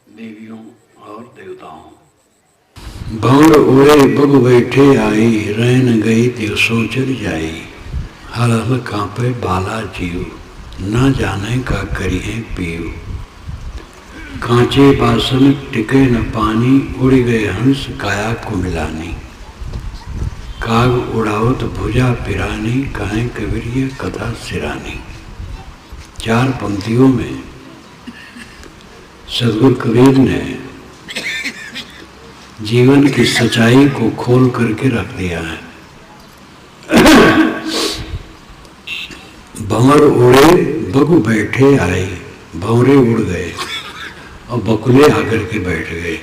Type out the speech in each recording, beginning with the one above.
देवियों और देवताओं। भंवर उड़े बग बैठे आई, रैन गई दिवसों चल जाई। हल हल कांपे बाला जीव, ना जाने का करिए पीव। कांचे बासन टिके न पानी, उड़ गए हंस काया कुमिलानी। काग उड़ावत भुजा पिरानी, कहें कबीर ये कथा सिरानी। 4 पंक्तियों में सदगुरु कबीर ने जीवन की सच्चाई को खोल करके रख दिया है। भंवर उड़े बगु बैठे आए, भंवरे उड़ गए और बकुले आकर के बैठ गए।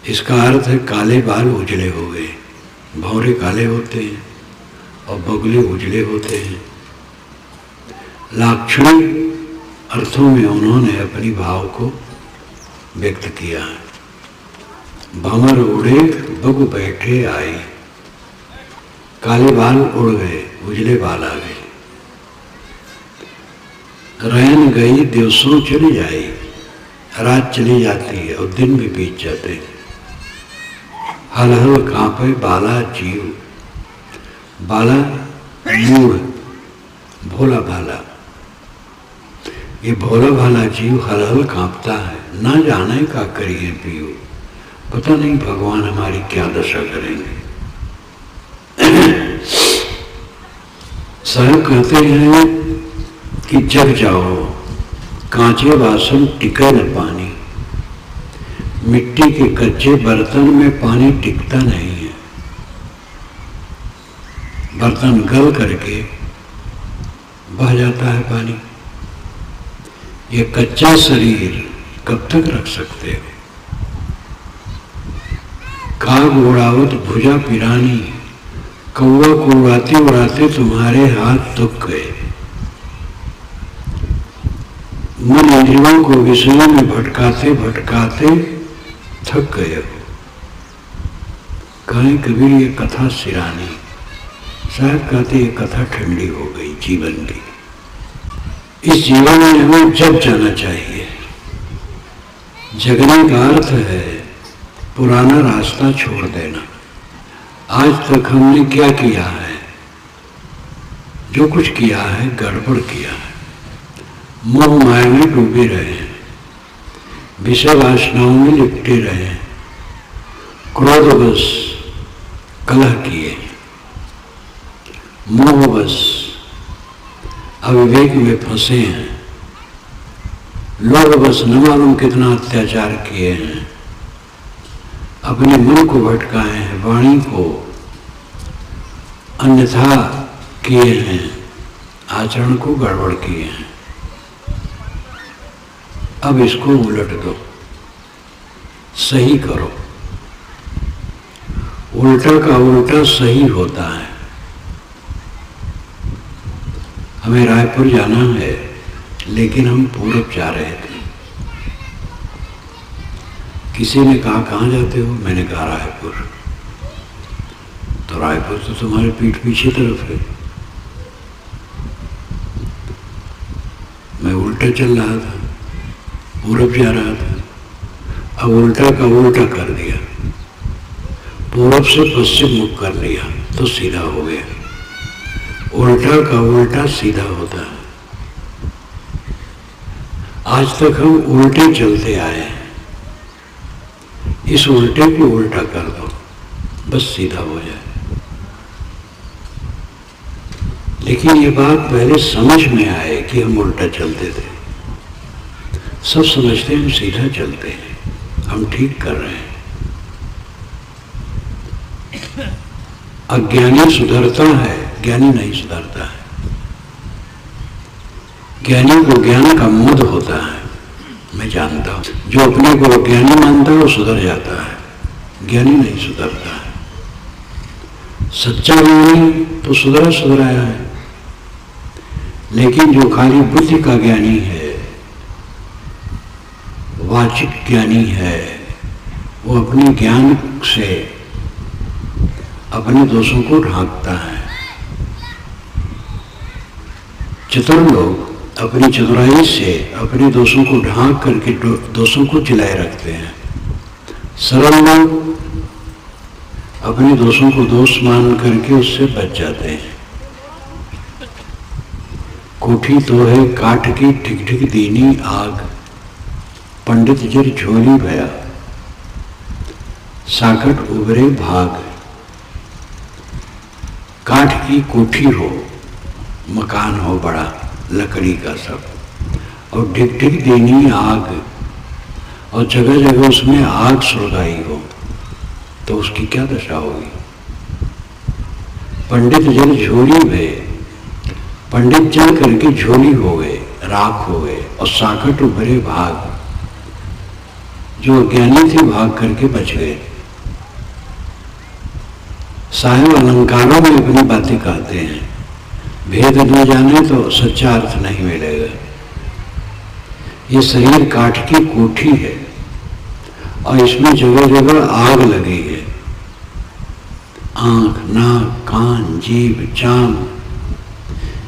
इसका अर्थ है काले बाल उजले हो गए। भंवरे काले होते हैं और बगुले उजले होते हैं। लाक्षणिक अर्थों में उन्होंने अपनी भाव को व्यक्त किया है। भंवर उड़े बगु बैठे आए, काले बाल उड़ गए, उजले बाल आ गए। रैन गई दिवसों चली जाई, रात चली जाती है और दिन भी बीत जाते हैं। हल हल कांपे बाला जीव, बाला मूढ़, भोला भाला। ये भोला भाला जीव हल हल कांपता है, ना जाने का करिए पीओ। पता नहीं भगवान हमारी क्या दशा करेंगे। साहब कहते हैं कि जग जाओ, कांचे बासन टिके न पानी। मिट्टी के कच्चे बर्तन में पानी टिकता नहीं है। बर्तन गल करके बह जाता है पानी। ये कच्चा शरीर कब तक रख सकते हो। काग उड़ावत भुजा पिरानी, कौवा को उड़ाते उड़ाते तुम्हारे हाथ दुख गए। मन इंद्रियों को विषयों में भटकाते भटकाते थक गए हो। कहें कबीर ये कथा सिरानी। शायद कहते ये कथा ठंडी हो गई जीवन की। इस जीवन में हमें जग जाना चाहिए। जगने का अर्थ है पुराना रास्ता छोड़ देना। आज तक हमने क्या किया है, जो कुछ किया है गड़बड़ किया है। मोह माया में डूबे रहे हैं, विषय वासनाओं में लिपटे रहे हैं, क्रोधवश कलह किए, मोहवश अविवेक में फंसे हैं, लोभवश न मालूम कितना अत्याचार किए हैं, अपने मन को भटकाए हैं, वाणी को अन्यथा किए हैं, आचरण को गड़बड़ किए हैं। अब इसको उलट दो, सही करो। उल्टा का उल्टा सही होता है। हमें रायपुर जाना है, लेकिन हम पूरब जा रहे थे। किसी ने कहा कहाँ जाते हो, मैंने कहा रायपुर। तो रायपुर तो तुम्हारे पीठ पीछे तरफ है। मैं उल्टा चल रहा था, पूरब जा रहा था। अब उल्टा का उल्टा कर दिया, पूरब से पश्चिम मुख कर दिया तो सीधा हो गया। उल्टा का उल्टा सीधा होता है। आज तक हम उल्टे चलते आए, इस उल्टे को उल्टा कर दो, बस सीधा हो जाए। लेकिन ये बात पहले समझ में आए कि हम उल्टा चलते थे। सब समझते हैं हम सीधा चलते हैं, हम ठीक कर रहे हैं। अज्ञानी सुधरता है, ज्ञानी नहीं सुधरता है। ज्ञानी को ज्ञान का मुद होता है, मैं जानता हूं। जो अपने को अज्ञानी मानता है वो सुधर जाता है, ज्ञानी नहीं सुधरता है। सच्चा ज्ञानी तो सुधराया है, लेकिन जो खाली बुद्धि का ज्ञानी है, वाचिक ज्ञानी है, वो अपने ज्ञान से अपने दोषों को ढांकता है। चतुर लोग अपनी चतुराई से अपने दोषों को ढांक करके दोषों को चिल्लाए रखते हैं। सरल लोग अपने दोषों को दोष मान करके उससे बच जाते हैं। कोठी तो है काठ की ठिक ठिक दीनी आग, पंडित जर झोली भया साकट उभरे भाग। काठ की कोठी हो, मकान हो बड़ा लकड़ी का सब, और ढिक ढिक दीनी आग, और जगह जगह उसमें आग सुलगाई हो, तो उसकी क्या दशा होगी। पंडित जल झोली में, पंडित जल करके झोली हो गए, राख हो गए, और साकट उभरे भाग, जो अज्ञानी थे भाग करके बच गए। साहेब अलंकारों में अपनी बातें कहते हैं, भेद न जाने तो सच्चा अर्थ नहीं मिलेगा। ये शरीर काठ की कोठी है और इसमें जगह जगह आग लगी है। आंख, नाक, कान, जीभ, चाम,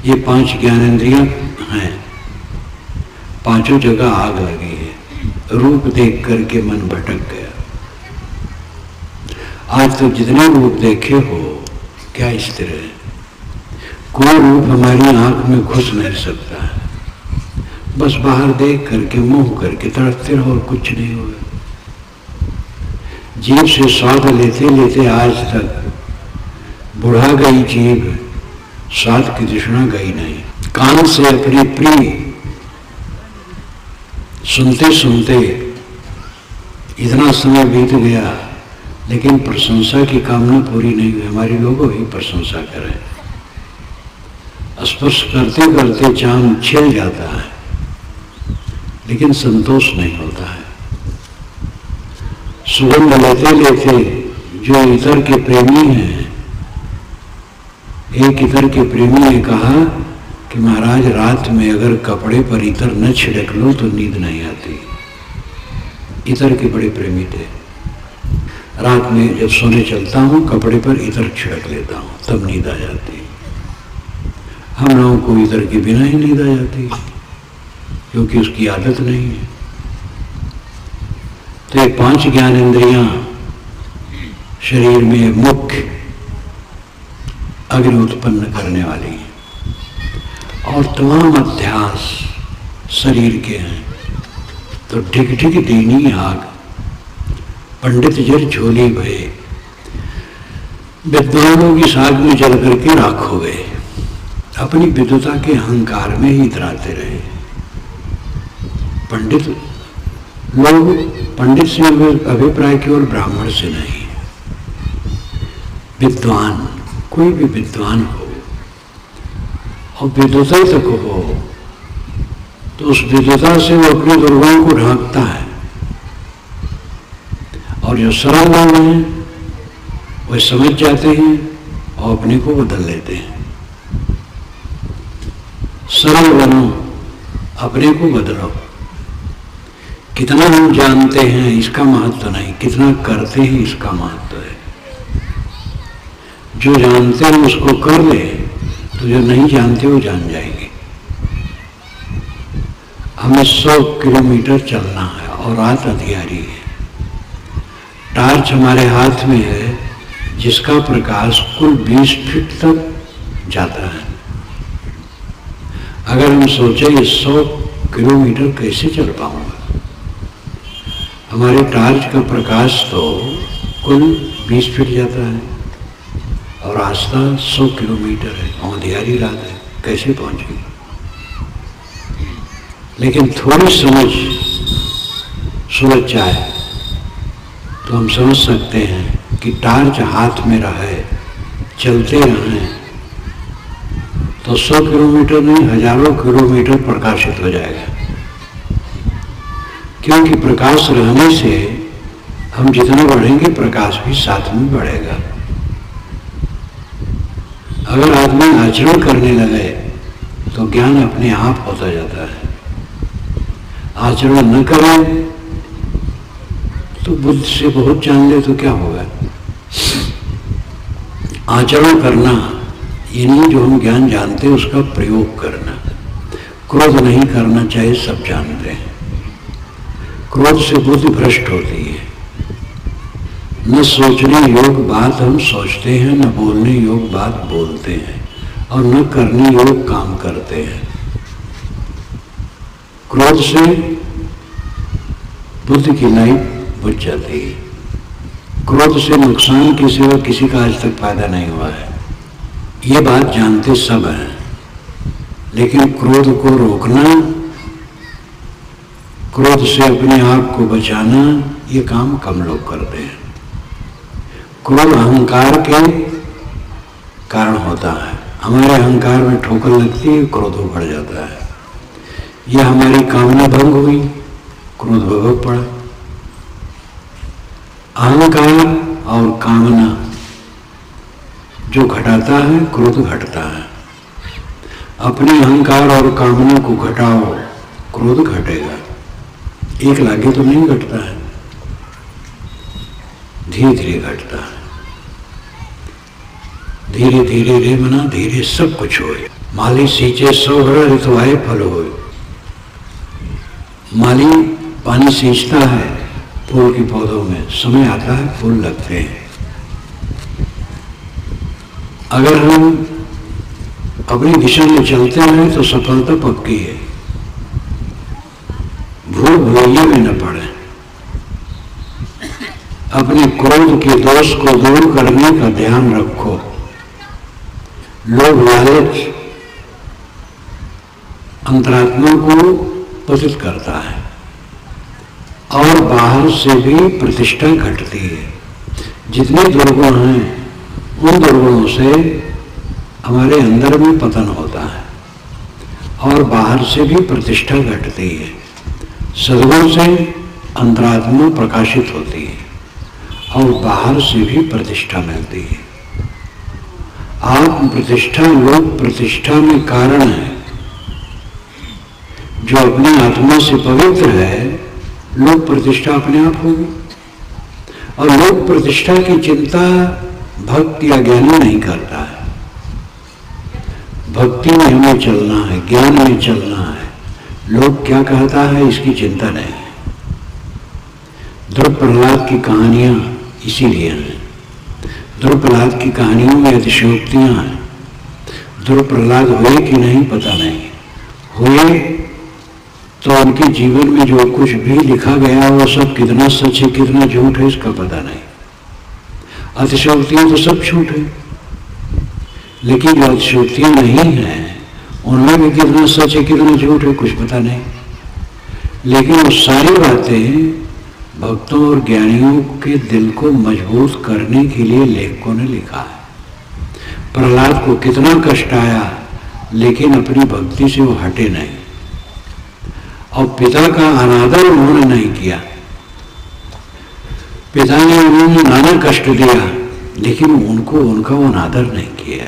ये 5 ज्ञानेंद्रियां हैं, पांचों जगह आग लगी है। रूप देख करके मन भटक गया। आज तक जितने रूप देखे हो, क्या स्थिर है? कोई रूप हमारी आंख में घुस नहीं सकता है। बस बाहर देख करके मुंह करके तड़पते रहो और कुछ नहीं होगा। जीभ से स्वाद लेते लेते आज तक बुढ़ा गई जीभ, स्वाद की तृष्णा गई नहीं। कान से अपनी प्रिय सुनते सुनते इतना समय बीत गया, लेकिन प्रशंसा की कामना पूरी नहीं हुई। हमारे लोगों ही प्रशंसा करें। स्पर्श करते करते चांद छिल जाता है, लेकिन संतोष नहीं होता है। सुगंध लेते लेते जो इतर के प्रेमी हैं, एक इतर के प्रेमी ने कहा कि महाराज रात में अगर कपड़े पर इतर न छिड़क लो तो नींद नहीं आती। इतर के बड़े प्रेमी थे। रात में जब सोने चलता हूँ कपड़े पर इतर छिड़क लेता हूँ, तब नींद आ जाती। हम लोगों को इतर के बिना ही नींद आ जाती, क्योंकि उसकी आदत नहीं है। तो ये 5 ज्ञानेंद्रियां शरीर में मुख्य अग्नि उत्पन्न करने वाली हैं, और तमाम अध्यास शरीर के हैं। तो ढिक ढिक दीनी आग, पंडित जर झोली भये, विद्वानों की साग में जल करके राख हो गए। अपनी विद्वता के अहंकार में ही इतराते रहे। पंडित लोग पंडित से अभिप्राय केवल ब्राह्मण से नहीं, विद्वान, कोई भी विद्वान हो और विद्वता तक हो, तो उस विद्वता से वो अपनी दुर्गुणों को ढांकता है। और जो सरल लोग हैं वे समझ जाते हैं और अपने को बदल लेते हैं। सरल बनो, अपने को बदलो। कितना हम जानते हैं इसका महत्व नहीं, कितना करते हैं इसका महत्व है। जो जानते हैं उसको कर ले, तो जो नहीं जानते वो जान जाएंगे। हमें 100 किलोमीटर चलना है और रात अंधियारी है। टार्च हमारे हाथ में है, जिसका प्रकाश कुल 20 फीट तक जाता है। अगर हम सोचें 100 किलोमीटर कैसे चल पाऊंगा, हमारे टार्च का प्रकाश तो कुल 20 फीट जाता है और रास्ता 100 किलोमीटर है, अंधियारी रात है, कैसे पहुंचेंगे। लेकिन थोड़ी समझ जाए तो हम समझ सकते हैं कि टार्च हाथ में रहे, चलते रहें, तो 100 किलोमीटर नहीं, हजारों किलोमीटर प्रकाशित हो जाएगा। क्योंकि प्रकाश रहने से हम जितना बढ़ेंगे प्रकाश भी साथ में बढ़ेगा। अगर आदमी आचरण करने लगे तो ज्ञान अपने आप होता जाता है। आचरण न करें तो बुद्ध से बहुत जान ले तो क्या होगा। आचरण करना यानी जो हम ज्ञान जानते हैं उसका प्रयोग करना। क्रोध नहीं करना चाहिए, सब जानते हैं। क्रोध से बुद्धि भ्रष्ट होती है। न सोचने योग्य बात हम सोचते हैं, न बोलने योग्य बात बोलते हैं, और न करने योग्य काम करते हैं। क्रोध से बुद्धि की लाइफ बुझ जाती है। क्रोध से नुकसान के सिवा किसी का आज तक फायदा नहीं हुआ है, ये बात जानते सब हैं। लेकिन क्रोध को रोकना, क्रोध से अपने आप को बचाना, ये काम कम लोग करते हैं। क्रोध अहंकार के कारण होता है। हमारे अहंकार में ठोकर लगती है, क्रोध बढ़ जाता है। यह हमारी कामना भंग हुई, क्रोध भग पड़ा। अहंकार और कामना जो घटाता है, क्रोध घटता है। अपने अहंकार और कामना को घटाओ, क्रोध घटेगा। एक लागे तो नहीं घटता है, धीरे धीरे घटता है। धीरे धीरे रे मना धीरे सब कुछ होए। माली सींचे 100 घड़ा ऋतुआए फल होए। माली पानी सींचता है फूल के पौधों में, समय आता है फूल लगते हैं। अगर हम अपनी दिशा में चलते हैं तो सफलता पक्की है। भूल भुलैया में न पड़े। अपने क्रोध के दोष को दूर करने का ध्यान रखो। लोभ लालच अंतरात्मा को पतित करता है और बाहर से भी प्रतिष्ठा घटती है। जितने दुर्गुण हैं, उन दुर्गुणों से हमारे अंदर में पतन होता है और बाहर से भी प्रतिष्ठा घटती है। सद्गुण से अंतरात्मा प्रकाशित होती है और बाहर से भी प्रतिष्ठा मिलती है। आत्म प्रतिष्ठा लोक प्रतिष्ठा में कारण है। जो अपनी आत्मा से पवित्र है, लोक प्रतिष्ठा अपने आप होगी। और लोक प्रतिष्ठा की चिंता भक्त या ज्ञानी नहीं करता है। भक्ति में हमें चलना है, ज्ञान में चलना है। लोग क्या कहता है इसकी चिंता नहीं है। ध्रुव प्रहलाद की कहानियां इसीलिए हैं। ध्रुव प्रहलाद की कहानियों में अतिशयोक्तियां हैं। ध्रुव प्रहलाद हुए कि नहीं पता नहीं, हुए तो उनके जीवन में जो कुछ भी लिखा गया वो सब कितना सच है कितना झूठ है इसका पता नहीं। अतिशयोक्तियां तो सब झूठ है, लेकिन जो अतिशयोक्तियां नहीं हैं उनमें भी कितना सच है कितना झूठ है कुछ पता नहीं। लेकिन वो सारी बातें भक्तों और ज्ञानियों के दिल को मजबूत करने के लिए लेखकों ने लिखा है। प्रहलाद को कितना कष्ट आया, लेकिन अपनी भक्ति से वो हटे नहीं और पिता का अनादर उन्होंने नहीं किया। पिता ने उन्होंने नाना कष्ट दिया, लेकिन उनको उनका वो अनादर नहीं किया।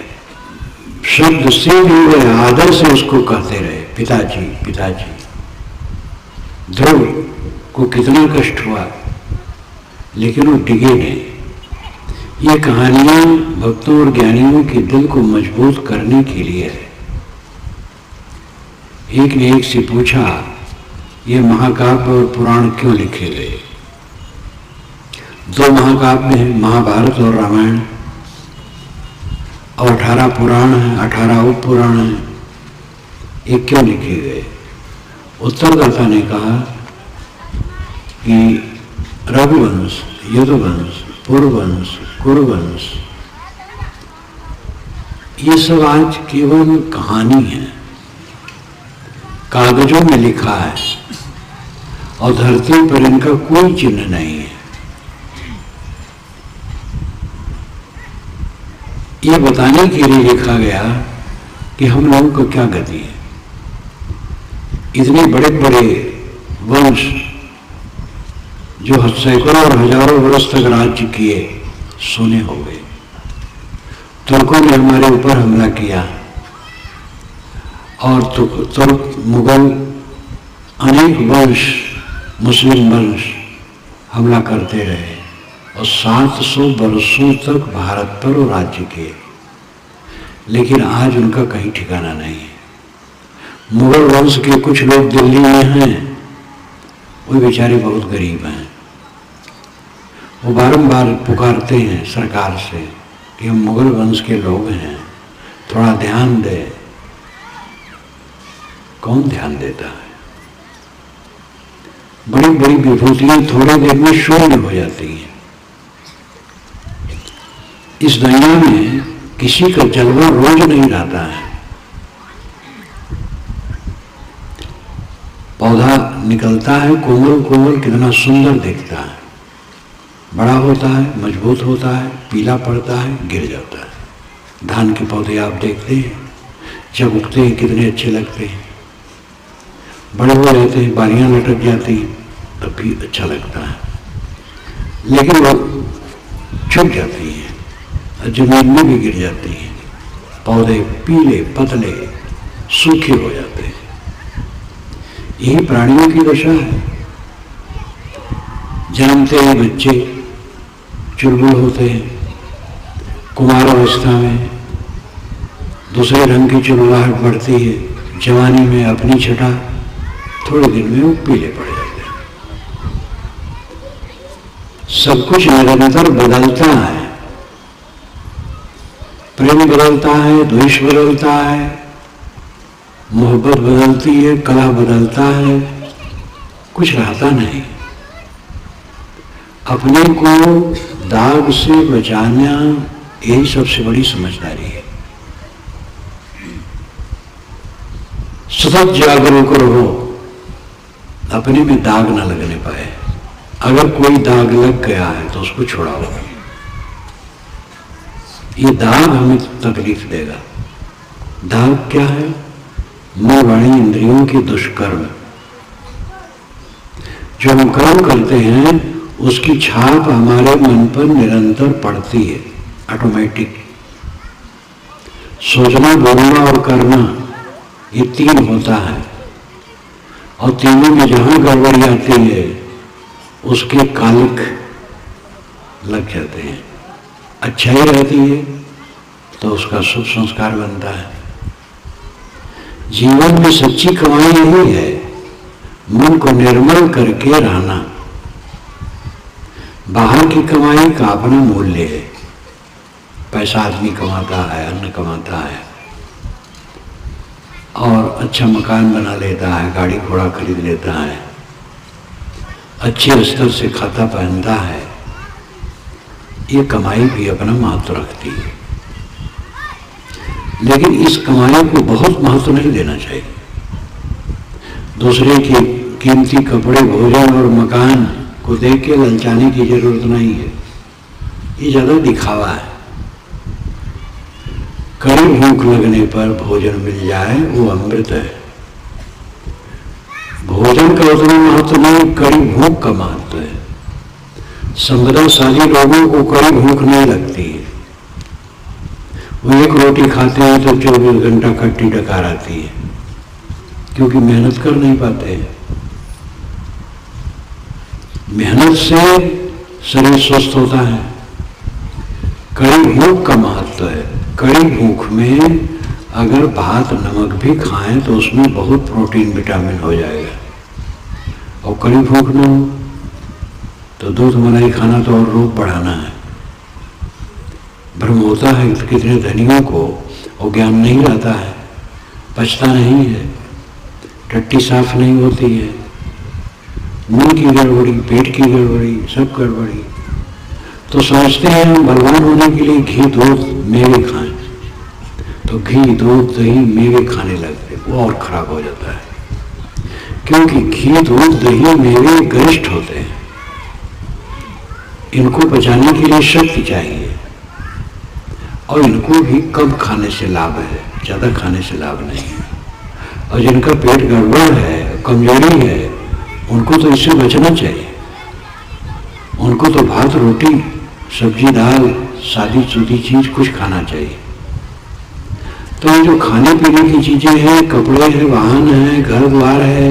शब्द से भी आदर से उसको कहते रहे, पिताजी पिताजी। ध्रुव को कितना कष्ट हुआ, लेकिन वो डिगे नहीं। ये कहानियां भक्तों और ज्ञानियों के दिल को मजबूत करने के लिए है। एक ने एक से पूछा, ये महाकाव्य और पुराण क्यों लिखे गए? 2 महाकाव्य हैं, महाभारत और रामायण, और 18 पुराण हैं, 18 उप पुराण हैं। ये क्यों लिखे गए? उत्तरदाता ने कहा कि रघुवंश, यदुवंश, पुरुवंश, कुरुवंश ये सब आज केवल कहानी है, कागजों में लिखा है और धरती पर इनका कोई चिन्ह नहीं है। ये बताने के लिए लिखा गया कि हम लोगों को क्या गति है। इतने बड़े बड़े वंश जो सैकड़ों और हजारों वर्ष तक राज्य किए, सोने हो गए। तुर्कों ने हमारे ऊपर हमला किया और तुर्क मुगल अनेक वंश, मुस्लिम वंश हमला करते रहे और 700 वर्षों तक भारत पर वो राज्य किए, लेकिन आज उनका कहीं ठिकाना नहीं है। मुगल वंश के कुछ लोग दिल्ली में हैं, वो बेचारे बहुत गरीब हैं। वो बारंबार पुकारते हैं सरकार से कि हम मुगल वंश के लोग हैं, थोड़ा ध्यान दे। कौन ध्यान देता है? बड़ी बड़ी विभूतियां थोड़े देर में शून्य हो जाती हैं। इस दुनिया में किसी का जलवा रोज नहीं रहता है। पौधा निकलता है कोमल कोमल, कितना सुंदर दिखता है, बड़ा होता है, मजबूत होता है, पीला पड़ता है, गिर जाता है। धान के पौधे आप देखते हैं, जब उगते हैं कितने अच्छे लगते हैं, बड़े हो जाते हैं, बालियां लटक जाती हैं, तब भी अच्छा लगता है, लेकिन वो छुप जाती हैं, जमीन में भी गिर जाती हैं, पौधे पीले पतले सूखे हो जाते हैं। यही प्राणियों की दशा है। जन्मते ही बच्चे चुलबुल होते हैं, कुमार अवस्था में दूसरे रंग की चुलबुलाहट बढ़ती है, जवानी में अपनी छटा, थोड़े दिन में वो पीले पड़ जाते हैं। सब कुछ निरंतर बदलता है, प्रेम बदलता है, द्वेष बदलता है, मोहब्बत बदलती है, कला बदलता है, कुछ रहता नहीं। अपने को दाग से बचाना यही सबसे बड़ी समझदारी है। सतत जागरूक रहो, अपने में दाग ना लगने पाए। अगर कोई दाग लग गया है तो उसको छुड़ाओ। ये दाग हमें तकलीफ देगा। दाग क्या है? मन वाणी इंद्रियों के दुष्कर्म। जो हम कर्म करते हैं उसकी छाप हमारे मन पर निरंतर पड़ती है, ऑटोमेटिक। सोचना, बोलना और करना, ये तीन होता है, और तीनों में जहां गड़बड़ी आती है उसके कालिक लग जाते हैं। अच्छाई रहती है तो उसका शुभ संस्कार बनता है। जीवन में सच्ची कमाई यही है, मन को निर्मल करके रहना। बाहर की कमाई का अपना मूल्य है। पैसा आदमी कमाता है, अन्न कमाता है, और अच्छा मकान बना लेता है, गाड़ी घोड़ा खरीद लेता है, अच्छे स्तर से खाता पहनता है। ये कमाई भी अपना महत्व रखती है, लेकिन इस कमाई को बहुत महत्व नहीं देना चाहिए। दूसरे की कीमती कपड़े, भोजन और मकान को देख के ललचाने की जरूरत नहीं है। ये ज्यादा दिखावा है। कड़ी भूख लगने पर भोजन मिल जाए वो अमृत है। भोजन का उतना महत्व नहीं, कड़ी भूख का महत्व है। संवेदनशाली लोगों को कड़ी भूख नहीं लगती है। वो एक रोटी खाते हैं तो 24 घंटा खट्टी डकार आती है, क्योंकि मेहनत कर नहीं पाते हैं। मेहनत से शरीर स्वस्थ होता है। कड़ी भूख का महत्व है। कड़ी भूख में अगर भात नमक भी खाएं तो उसमें बहुत प्रोटीन विटामिन हो जाएगा, और कड़ी भूख न हो तो दूध मलाई खाना तो और रोग बढ़ाना है। भ्रम होता है कितने धनियों को, और ज्ञान नहीं रहता है, पचता नहीं है, टट्टी साफ नहीं होती है, मुंह की गड़बड़ी, पेट की गड़बड़ी, सब गड़बड़ी। तो समझते हैं हम बलवान होने के लिए घी दूध मेवे खाएं, तो घी दूध दही मेवे खाने लगते, वो और खराब हो जाता है। क्योंकि घी दूध दही मेवे गरिष्ठ होते हैं, इनको पचाने के लिए शक्ति चाहिए, और इनको भी कम खाने से लाभ है, ज़्यादा खाने से लाभ नहीं है। और जिनका पेट गड़बड़ है, कमजोरी है, उनको तो इससे बचना चाहिए। उनको तो भात रोटी सब्जी दाल सादी सूदी चीज कुछ खाना चाहिए। तो ये जो खाने पीने की चीजें हैं, कपड़े हैं, वाहन है, घर द्वार है,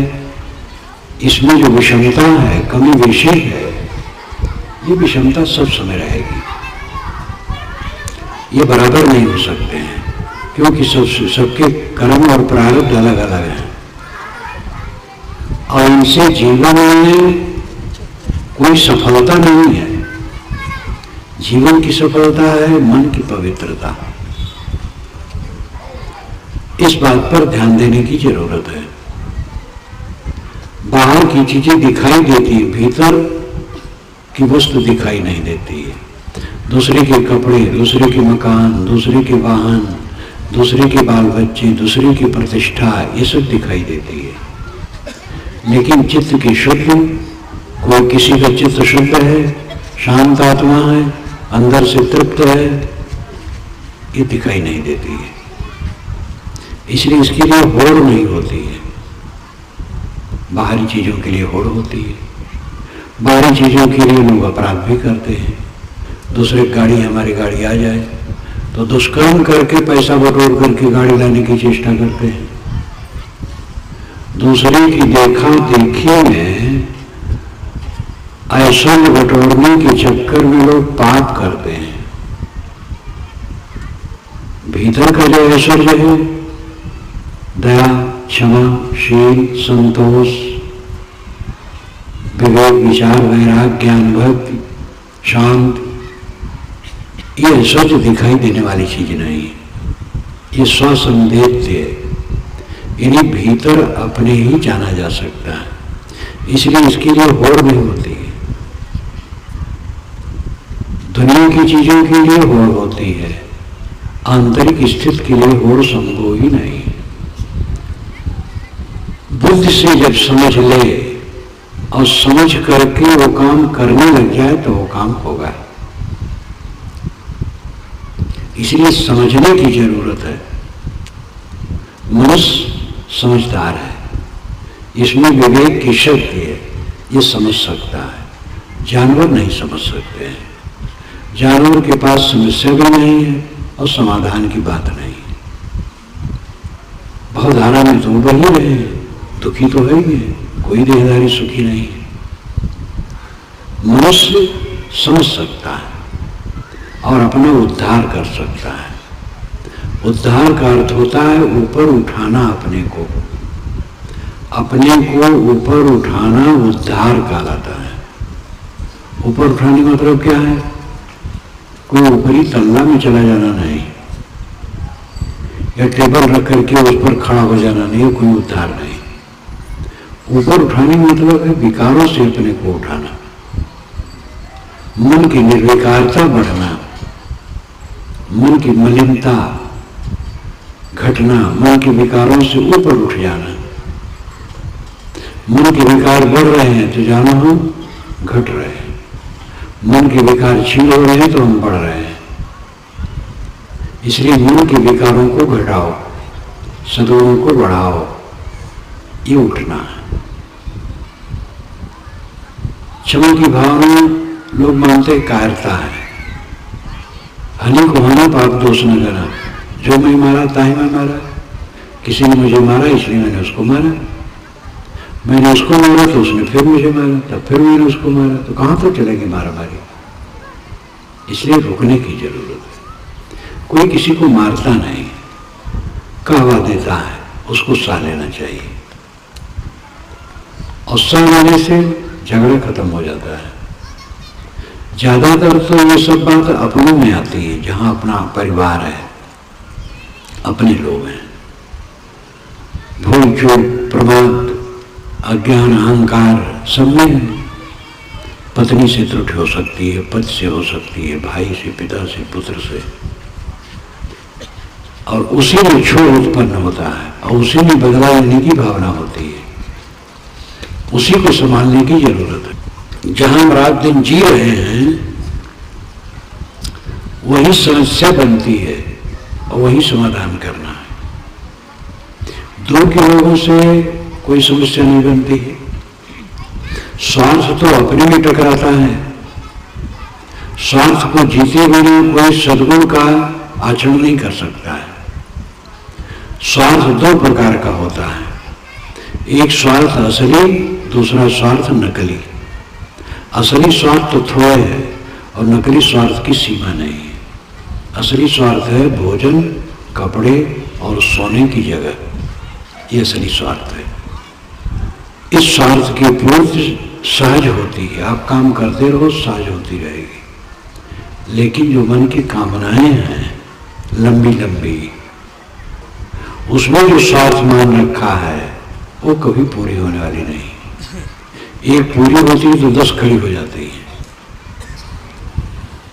इसमें जो विषमता है, कमी विशेष है, ये विषमता सब समय रहेगी। ये बराबर नहीं हो सकते हैं, क्योंकि सबके कर्म और प्रारब्ध अलग अलग हैं। और इनसे जीवन में कोई सफलता नहीं है। जीवन की सफलता है मन की पवित्रता। इस बात पर ध्यान देने की जरूरत है। बाहर की चीजें दिखाई देती है, भीतर की वस्तु दिखाई नहीं देती है। दूसरे के कपड़े, दूसरे के मकान, दूसरे के वाहन, दूसरे के बाल बच्चे, दूसरे की प्रतिष्ठा, ये सब दिखाई देती है। लेकिन चित्त की शुद्ध, कोई किसी का चित्त शुद्ध है, शांत आत्मा है, अंदर से तृप्त है, ये दिखाई नहीं देती है। इसलिए इसके लिए होड़ नहीं होती है। बाहरी चीजों के लिए होड़ होती है। बाहरी चीजों के लिए लोग अपराध भी करते हैं। दूसरे गाड़ी, हमारी गाड़ी आ जाए तो दुष्कर्म करके पैसा बटोर करके गाड़ी लाने की चेष्टा करते हैं। दूसरे की देखा देखी में ऐश्वर्य बटोरने के चक्कर में लोग पाप करते हैं। भीतर का जो ऐश्वर्य है, दया, क्षमा, शील, संतोष, विवेक, विचार, वैराग्य, ज्ञान, भक्ति, शांति, ये ऐश्वर्य दिखाई देने वाली चीज नहीं है। ये स्वसंदेह है। इन्हें भीतर अपने ही जाना जा सकता है। इसलिए इसके लिए होड़ नहीं होती है। दुनिया की चीजों के लिए होड़ होती है, आंतरिक स्थिति के लिए होड़ संभव ही नहीं। बुद्धि से जब समझ ले और समझ करके वो काम करने लग जाए तो वो काम होगा। इसलिए समझने की जरूरत है। मनुष्य समझदार है, इसमें विवेक की शक्ति है, ये समझ सकता है। जानवर नहीं समझ सकते हैं। जानवर के पास समस्या भी नहीं है और समाधान की बात नहीं है। भवधारा में तो वही रहे, दुखी तो है ही, कोई देहधारी सुखी नहीं है। मनुष्य समझ सकता है और अपना उद्धार कर सकता है। उद्धार का अर्थ होता है ऊपर उठाना अपने को। अपने को ऊपर उठाना उद्धार कहलाता है। ऊपर उठाने का मतलब क्या है? कोई ऊपरी तल्ला में चला जाना नहीं, या टेबल रख करके उस पर खड़ा हो जाना नहीं, कोई उद्धार नहीं। ऊपर उठाने का मतलब है विकारों से अपने को उठाना, मन की निर्विकारता बढ़ना, मन की मलिनता घटना, मन के विकारों से ऊपर उठ जाना। मन के विकार बढ़ रहे हैं तो जानो हम घट रहे हैं। मन के विकार क्षीण हो रहे हैं तो हम बढ़ रहे हैं। इसलिए मन के विकारों को घटाओ, सद्गुणों को बढ़ाओ, ये उठना है। क्षमा की भावना लोग मानते कायरता है। हनी को हाना पाप दोष न करना। जो मैं मारा ताही मैं मारा। किसी ने मुझे मारा इसलिए मैंने उसको मारा। मैंने उसको मारा तो उसने फिर मुझे मारा, तब फिर मैंने उसको मारा। तो कहां तक चलेगी मारा मारी? इसलिए रुकने की जरूरत है। कोई किसी को मारता नहीं, कहवा देता है, उसको सह लेना चाहिए। और सह लेने से झगड़ा खत्म हो जाता है। ज्यादातर तो ये सब बात अपनों में आती है, जहां अपना परिवार है, अपने लोग हैं। भूल चूक, प्रमाद, अज्ञान, अहंकार सब में पत्नी से त्रुटि हो सकती है, पति से हो सकती है, भाई से, पिता से, पुत्र से, और उसी में क्षोभ उत्पन्न होता है और उसी में बदला लेने की भावना होती है। उसी को संभालने की जरूरत है। जहां हम रात दिन जी रहे हैं वही समस्या बनती है और वही समाधान करना है। दूर के लोगों से कोई समस्या नहीं बनती है। स्वार्थ तो अपने में टकराता है। स्वार्थ को जीते बिना कोई सद्गुण का आचरण नहीं कर सकता है। स्वार्थ दो प्रकार का होता है, एक स्वार्थ असली, दूसरा स्वार्थ नकली। असली स्वार्थ तो थोड़ा है और नकली स्वार्थ की सीमा नहीं है। असली स्वार्थ है भोजन, कपड़े और सोने की जगह, ये असली स्वार्थ है। इस स्वार्थ की पूर्ति सहज होती है, आप काम करते रहो, सहज होती रहेगी। लेकिन जो मन की कामनाएं हैं लंबी लंबी, उसमें जो स्वार्थ मान रखा है वो कभी पूरी होने वाली नहीं। एक पूरी होती है तो 10 खड़ी हो जाती है,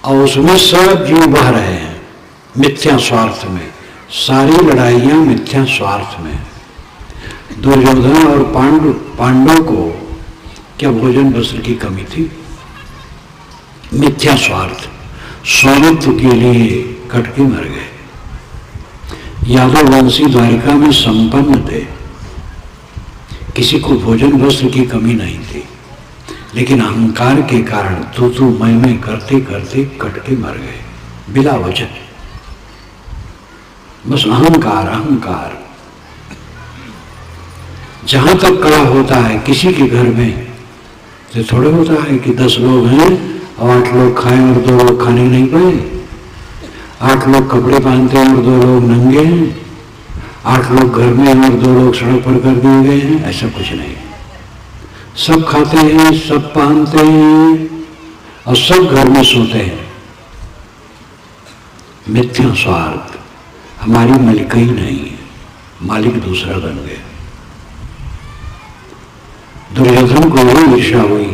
और उसमें सब जीव बह रहे हैं मिथ्या स्वार्थ में। सारी लड़ाइयां मिथ्या स्वार्थ में। दुर्योधन और पांडव को क्या भोजन वस्त्र की कमी थी? मिथ्या स्वार्थ, स्वामित्व के लिए कट के मर गए। यादव वंशी द्वारिका में संपन्न थे, किसी को भोजन वस्त्र की कमी नहीं थी, लेकिन अहंकार के कारण तू मैं करते करते कट के मर गए बिला वजह। बस अहंकार अहंकार। जहां तक कड़ा होता है किसी के घर में, तो थोड़े होता है कि 10 लोग हैं और 8 लोग खाएं और 2 लोग खाने नहीं पाए, 8 लोग कपड़े पहनते हैं और 2 लोग नंगे हैं, 8 लोग घर में हैं और 2 लोग सड़क पर कर दिए गए हैं। ऐसा कुछ नहीं। सब खाते हैं, सब पहनते हैं और सब घर में सोते हैं। मिथ्या स्वार्थ। हमारी मालिक ही नहीं है, मालिक दूसरा बन गया। दुर्योधन को यही ईर्ष्या हुई।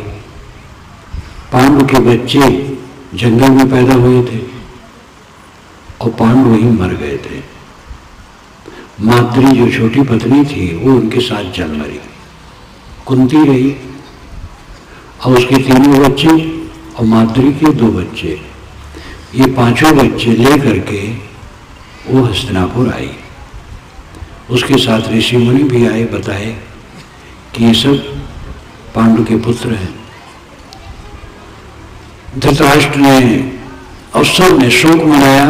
पांडु के बच्चे जंगल में पैदा हुए थे और पांडु ही मर गए थे। माद्री जो छोटी पत्नी थी वो उनके साथ जल मरी। कुंती रही और उसके 3 बच्चे और माद्री के 2 बच्चे। ये 5 बच्चे लेकर के वो हस्तिनापुर आई। उसके साथ ऋषि मुनि भी आए, बताए कि ये सब पांडु के पुत्र हैं। धृतराष्ट्र ने और सब ने शोक मनाया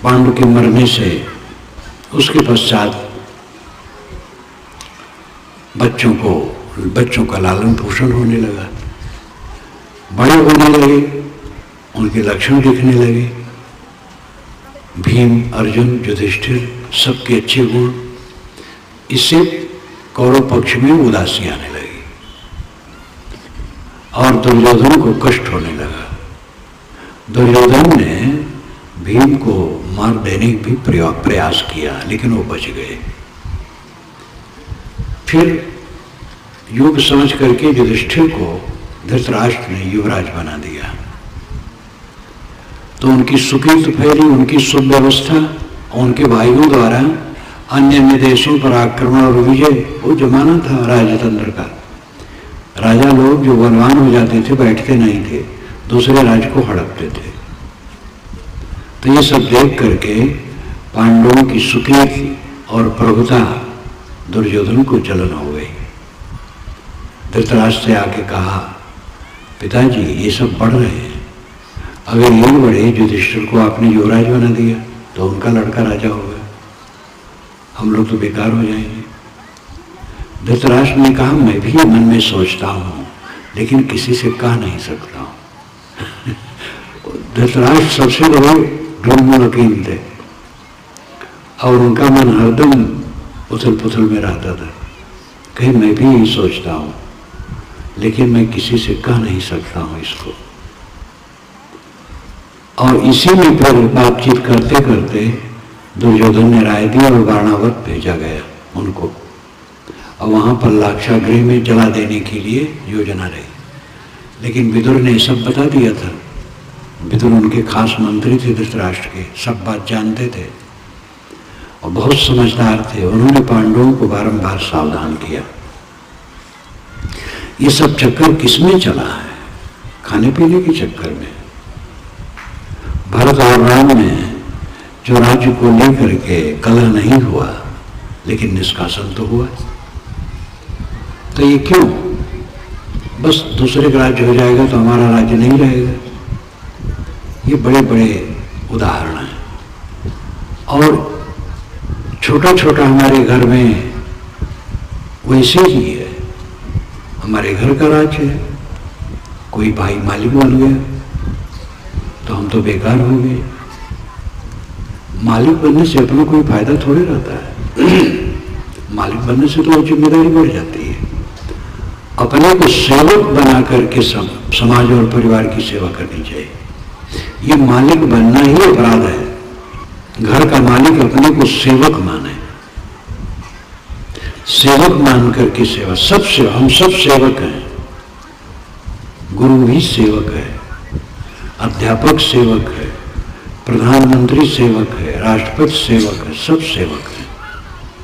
पांडु के मरने से। उसके पश्चात बच्चों का लालन पोषण होने लगा, बड़े होने लगे, उनके लक्षण दिखने लगे। भीम, अर्जुन, युधिष्ठिर सबके अच्छे गुण। इससे कौरव पक्ष में उदासी आने लगी और दुर्योधन को कष्ट होने लगा। दुर्योधन ने भीम को मार देने की भी प्रयास किया, लेकिन वो बच गए। फिर युग समझ करके युधिष्ठिर को धृतराष्ट्र ने युवराज बना दिया। तो उनकी सुकीर्ति फैली, उनकी सुव्यवस्था, उनके भाइयों द्वारा अन्य अन्य देशों पर आक्रमण और विजय। वो जमाना था राजतंत्र का। राजा लोग जो बलवान हो जाते थे बैठते नहीं थे, दूसरे राज्य को हड़पते थे। तो ये सब देख करके पांडवों की सुकीर्ति और प्रभुता दुर्योधन को जलन हो गई। धृतराष्ट्र से आके कहा, पिताजी ये सब बढ़ रहे हैं, अगर ये बढ़े, युधिष्ठिर को आपने युवराज बना दिया तो उनका लड़का राजा होगा, हम लोग तो बेकार हो जाएंगे। धृतराष्ट्र ने कहा, मैं भी मन में सोचता हूं, लेकिन किसी से कह नहीं सकता हूं। धृतराष्ट्र सबसे बड़े ढोंग थे और उनका मन हरदम उथल पुथल में रहता था। कहीं मैं भी यही सोचता हूं, लेकिन मैं किसी से कह नहीं सकता हूं इसको। और इसी में फिर बातचीत करते करते दुर्योधन ने राय दी और बाणावत भेजा गया उनको, और वहां पर लाक्षागृह में जला देने के लिए योजना रही। लेकिन विदुर ने सब बता दिया था। विदुर उनके खास मंत्री थे धृतराष्ट्र के, सब बात जानते थे और बहुत समझदार थे। उन्होंने पांडवों को बारंबार सावधान किया। ये सब चक्कर किसमें चला है? खाने पीने के चक्कर में। भरत और राम में जो राज्य को लेकर के कलह नहीं हुआ, लेकिन निष्कासन तो हुआ। तो ये क्यों? बस दूसरे का राज्य हो जाएगा तो हमारा राज्य नहीं रहेगा। ये बड़े बड़े उदाहरण हैं। और छोटा छोटा हमारे घर में वैसे ही है। हमारे घर का राज्य है, कोई भाई मालिक बन गया तो हम तो बेकार हो गए। मालिक बनने से अपना कोई फायदा थोड़े रहता है। मालिक बनने से तो जिम्मेदारी बढ़ जाती है। अपने को सेवक बना करके समाज और परिवार की सेवा करनी चाहिए। ये मालिक बनना ही अपराध है। घर का मालिक अपने को सेवक माने, सेवक मान करके सेवा, सब सेवा, हम सब सेवक हैं। गुरु भी सेवक है, अध्यापक सेवक है, प्रधानमंत्री सेवक है, राष्ट्रपति सेवक है, सब सेवक है।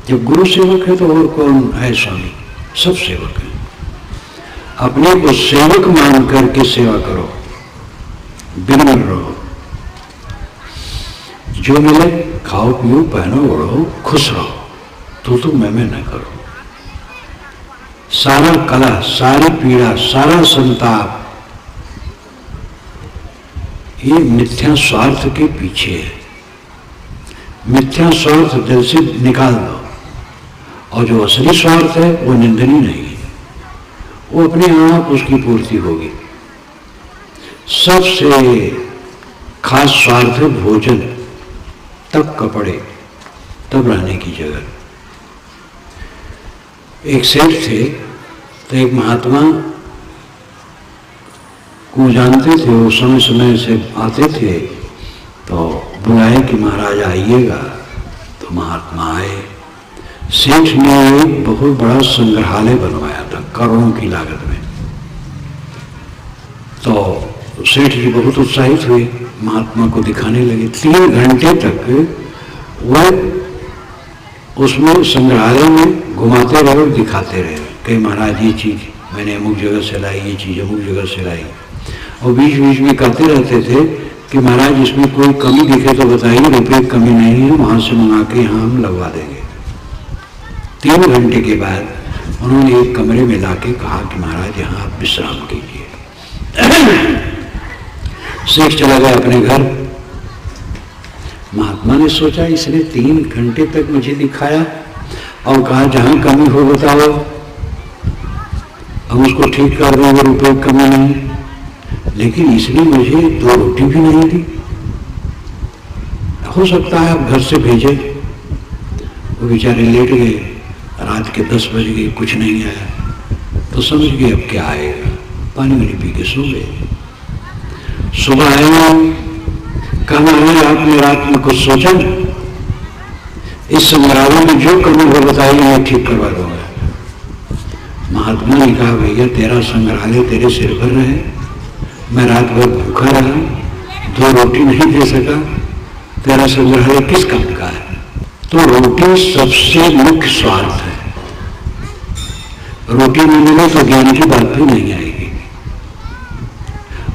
जब गुरु सेवक है तो और कौन है स्वामी? सब सेवक है। अपने को सेवक मान करके सेवा करो, विनम्र रहो। जो मिले खाओ पियो पहनो ओढ़ो, खुश रहो, तू मैं न करो। सारा कलह, सारी पीड़ा, सारा संताप ये मिथ्या स्वार्थ के पीछे है। मिथ्या स्वार्थ दिल से निकाल दो, और जो असली स्वार्थ है वो निंदनीय नहीं है, वो अपने आप उसकी पूर्ति होगी। सबसे खास स्वार्थ है भोजन, तब कपड़े, तब रहने की जगह। एक सेठ थे तो एक महात्मा को जानते थे, वो समय समय से आते थे तो बुलाए कि महाराज आइएगा, तो महात्मा आए। सेठ ने एक बहुत बड़ा संग्रहालय बनवाया था करोड़ों की लागत में। तो सेठ जी बहुत उत्साहित हुए, महात्मा को दिखाने लगे। 3 घंटे तक वह उसमें संग्रहालय में घुमाते रहे और दिखाते रहे कि महाराज ये चीज मैंने अमुक जगह से लाई, ये चीज अमुक जगह से लाई। और बीच बीच में कहते रहते थे कि महाराज इसमें कोई कमी दिखे तो बताइए, रुपये की कमी नहीं है, वहां से मंगा के यहाँ हम लगवा देंगे। 3 घंटे के बाद उन्होंने एक कमरे में लाके कहा कि महाराज यहाँ आप विश्राम कीजिए। शेख चला गया अपने घर। महात्मा ने सोचा इसने 3 घंटे तक मुझे दिखाया और कहा जहां कमी हो बताओ, हम उसको ठीक कर देंगे, रुपये की कमी नहीं। लेकिन इसने मुझे 2 रोटी भी नहीं दी। हो सकता है आप घर से भेजे। वो बेचारे लेट गए, रात के 10 बज गए, कुछ नहीं आया। तो समझ गए अब क्या आएगा, पानी वानी पी के सो गए। सुबह आए, कहा है आपने रात में कुछ सोचा? इस संग्रहालय में जो कमी हो बताइए, मैं ठीक करवा दूंगा। महात्मा ने कहा भैया तेरा संग्रहालय तेरे सिर पर रहे, मैं रात भर भूखा रहा, 2 रोटी नहीं दे सका, तेरा संग्रहालय किस काम का है? तो रोटी सबसे मुख्य स्वार्थ है। रोटी नहीं मिले तो ज्ञान की बात भी नहीं आएगी,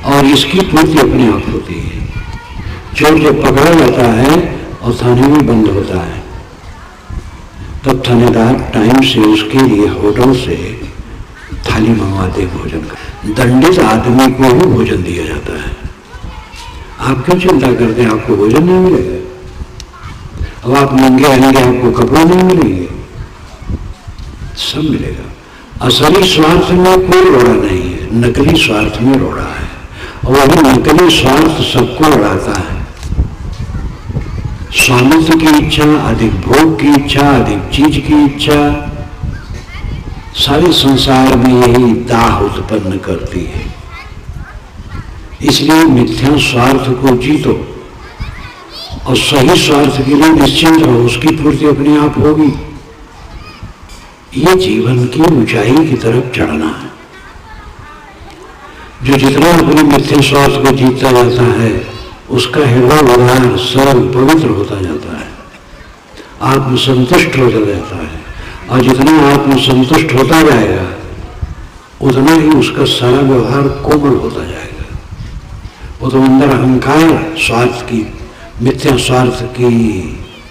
और इसकी पूर्ति अपने आप होती है। चोर जब पकड़ा जाता है और थाने में बंद होता है, तब थानेदार टाइम से उसके लिए होटल से थाली मंगवाते भोजन का। दंडित आदमी को भी भोजन दिया जाता है। आप क्यों चिंता करते हैं आपको भोजन नहीं मिलेगा? अब आप नंगे आएंगे, आपको कपड़े नहीं मिलेंगे, सब मिलेगा। असली स्वार्थ में कोई रोड़ा नहीं है, नकली स्वार्थ में रोड़ा है, और वही नकली स्वार्थ सबको उड़ाता है। स्वामित्व की इच्छा, अधिक भोग की इच्छा, अधिक चीज की इच्छा, सारे संसार में यही दाह उत्पन्न करती है। इसलिए मिथ्या स्वार्थ को जीतो और सही स्वार्थ के लिए निश्चिंत रहो, उसकी पूर्ति अपने आप होगी। ये जीवन की ऊंचाई की तरफ चढ़ना है। जो जितना अपने मिथ्या स्वार्थ को जीतता जाता है, उसका हृदय उदार सरल पवित्र होता जाता है, आत्मसंतुष्ट हो जाता है। और जितना आत्मसंतुष्ट होता जाएगा, उतना ही उसका सारा व्यवहार कोमल होता जाएगा। वो तो अंदर अहंकार, स्वार्थ की, मिथ्या स्वार्थ की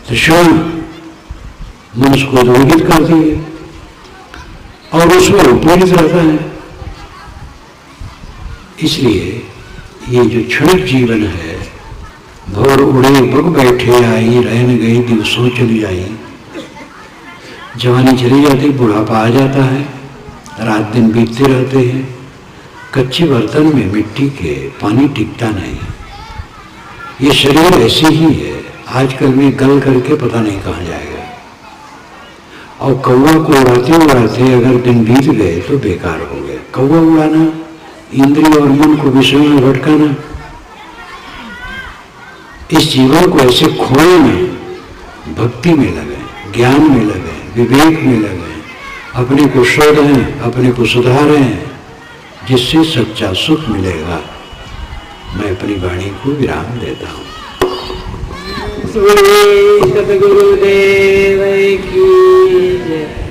तृष्णा मनुष्य को द्रोहित करती है और उसमें उपयोगित रहता है। इसलिए ये जो क्षणिक जीवन है, भोर उड़े बग बैठे आई, रहन गई दिवसों चली आई। जवानी चली जाती, बुढ़ापा आ जाता है, रात दिन बीतते रहते हैं। कच्चे बर्तन में मिट्टी के पानी टिकता नहीं। ये शरीर ऐसे ही है, आजकल में गल करके पता नहीं कहाँ जाएगा। और कौवा को उड़ाते उड़ाते अगर दिन बीत गए तो बेकार हो कौवा उड़ाना, इंद्रिय और मन को विषयों में भटकाना, इस जीवन को ऐसे खोए में भक्ति में लगे, ज्ञान में लगे, विवेक में लगे, अपने को शोधें, अपने को सुधारें, जिससे सच्चा सुख मिलेगा। मैं अपनी वाणी को विराम देता हूँ। सद्गुरुदेव की जय।